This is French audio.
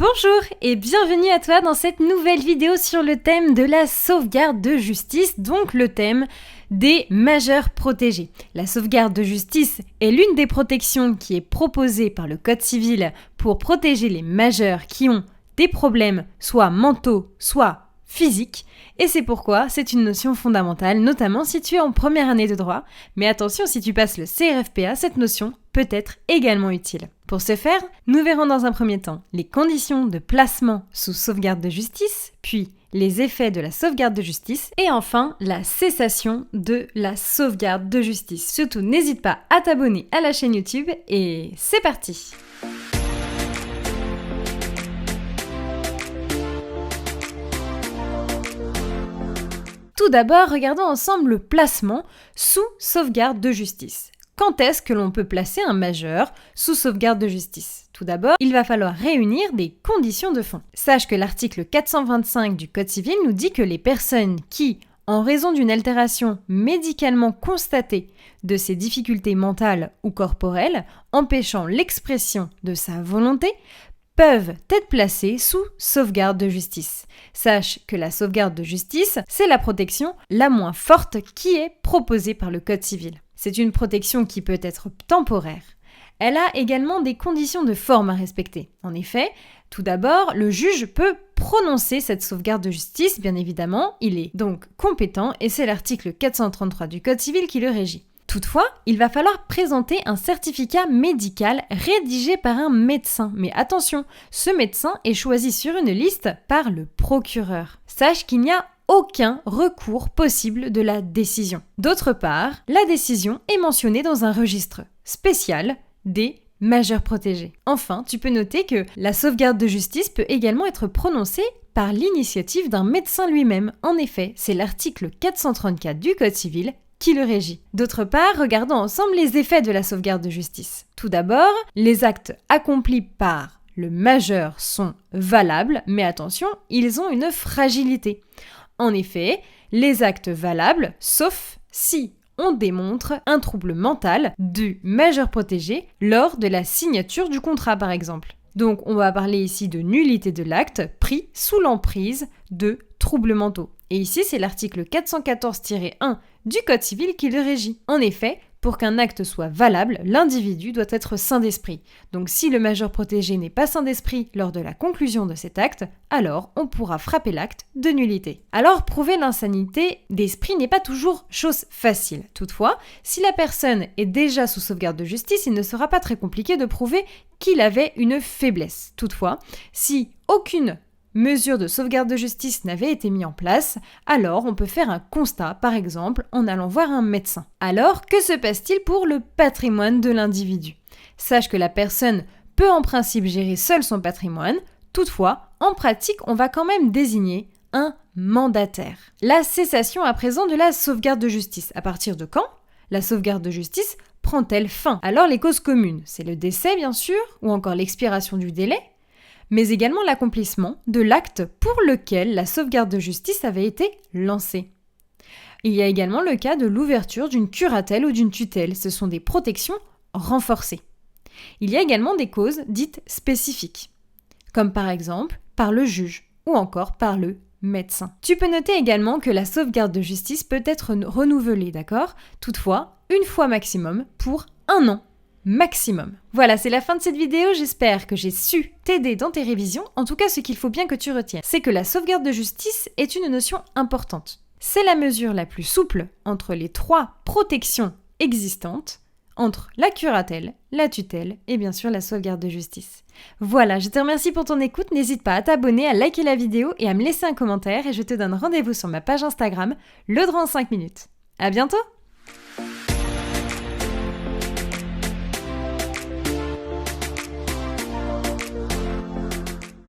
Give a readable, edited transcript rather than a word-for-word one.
Bonjour et bienvenue à toi dans cette nouvelle vidéo sur le thème de la sauvegarde de justice, donc le thème des majeurs protégés. La sauvegarde de justice est l'une des protections qui est proposée par le Code civil pour protéger les majeurs qui ont des problèmes soit mentaux, soit physiques, et c'est pourquoi c'est une notion fondamentale, notamment si tu es en première année de droit, mais attention, si tu passes le CRFPA, cette notion peut être également utile. Pour ce faire, nous verrons dans un premier temps les conditions de placement sous sauvegarde de justice, puis les effets de la sauvegarde de justice, et enfin la cessation de la sauvegarde de justice. Surtout, n'hésite pas à t'abonner à la chaîne YouTube, et c'est parti! Tout d'abord, regardons ensemble le placement sous sauvegarde de justice. Quand est-ce que l'on peut placer un majeur sous sauvegarde de justice ? Tout d'abord, il va falloir réunir des conditions de fond. Sache que l'article 425 du Code civil nous dit que les personnes qui, en raison d'une altération médicalement constatée de ses difficultés mentales ou corporelles, empêchant l'expression de sa volonté, peuvent être placés sous sauvegarde de justice. Sache que la sauvegarde de justice, c'est la protection la moins forte qui est proposée par le Code civil. C'est une protection qui peut être temporaire. Elle a également des conditions de forme à respecter. En effet, tout d'abord, le juge peut prononcer cette sauvegarde de justice, bien évidemment, il est donc compétent et c'est l'article 433 du Code civil qui le régit. Toutefois, il va falloir présenter un certificat médical rédigé par un médecin. Mais attention, ce médecin est choisi sur une liste par le procureur. Sache qu'il n'y a aucun recours possible de la décision. D'autre part, la décision est mentionnée dans un registre spécial des majeurs protégés. Enfin, tu peux noter que la sauvegarde de justice peut également être prononcée par l'initiative d'un médecin lui-même. En effet, c'est l'article 434 du Code civil qui le régit. D'autre part, regardons ensemble les effets de la sauvegarde de justice. Tout d'abord, les actes accomplis par le majeur sont valables, mais attention, ils ont une fragilité. En effet, les actes valables, sauf si on démontre un trouble mental du majeur protégé lors de la signature du contrat, par exemple. Donc, on va parler ici de nullité de l'acte pris sous l'emprise de troubles mentaux. Et ici, c'est l'article 414-1 du Code civil qui le régit. En effet, pour qu'un acte soit valable, l'individu doit être sain d'esprit. Donc si le majeur protégé n'est pas sain d'esprit lors de la conclusion de cet acte, alors on pourra frapper l'acte de nullité. Alors prouver l'insanité d'esprit n'est pas toujours chose facile. Toutefois, si la personne est déjà sous sauvegarde de justice, il ne sera pas très compliqué de prouver qu'il avait une faiblesse. Toutefois, si aucune mesure de sauvegarde de justice n'avait été mise en place, alors on peut faire un constat, par exemple, en allant voir un médecin. Alors, que se passe-t-il pour le patrimoine de l'individu ? Sache que la personne peut en principe gérer seule son patrimoine, toutefois, en pratique, on va quand même désigner un mandataire. La cessation à présent de la sauvegarde de justice. À partir de quand la sauvegarde de justice prend-elle fin ? Alors les causes communes, c'est le décès bien sûr, ou encore l'expiration du délai, mais également l'accomplissement de l'acte pour lequel la sauvegarde de justice avait été lancée. Il y a également le cas de l'ouverture d'une curatelle ou d'une tutelle, ce sont des protections renforcées. Il y a également des causes dites spécifiques, comme par exemple par le juge ou encore par le médecin. Tu peux noter également que la sauvegarde de justice peut être renouvelée, d'accord ? Toutefois, une fois maximum pour 1 an. Maximum. Voilà, c'est la fin de cette vidéo, j'espère que j'ai su t'aider dans tes révisions. En tout cas, ce qu'il faut bien que tu retiennes, c'est que la sauvegarde de justice est une notion importante. C'est la mesure la plus souple entre les 3 protections existantes, entre la curatelle, la tutelle et bien sûr la sauvegarde de justice. Voilà, je te remercie pour ton écoute, n'hésite pas à t'abonner, à liker la vidéo et à me laisser un commentaire et je te donne rendez-vous sur ma page Instagram, le droit en 5 minutes. À bientôt!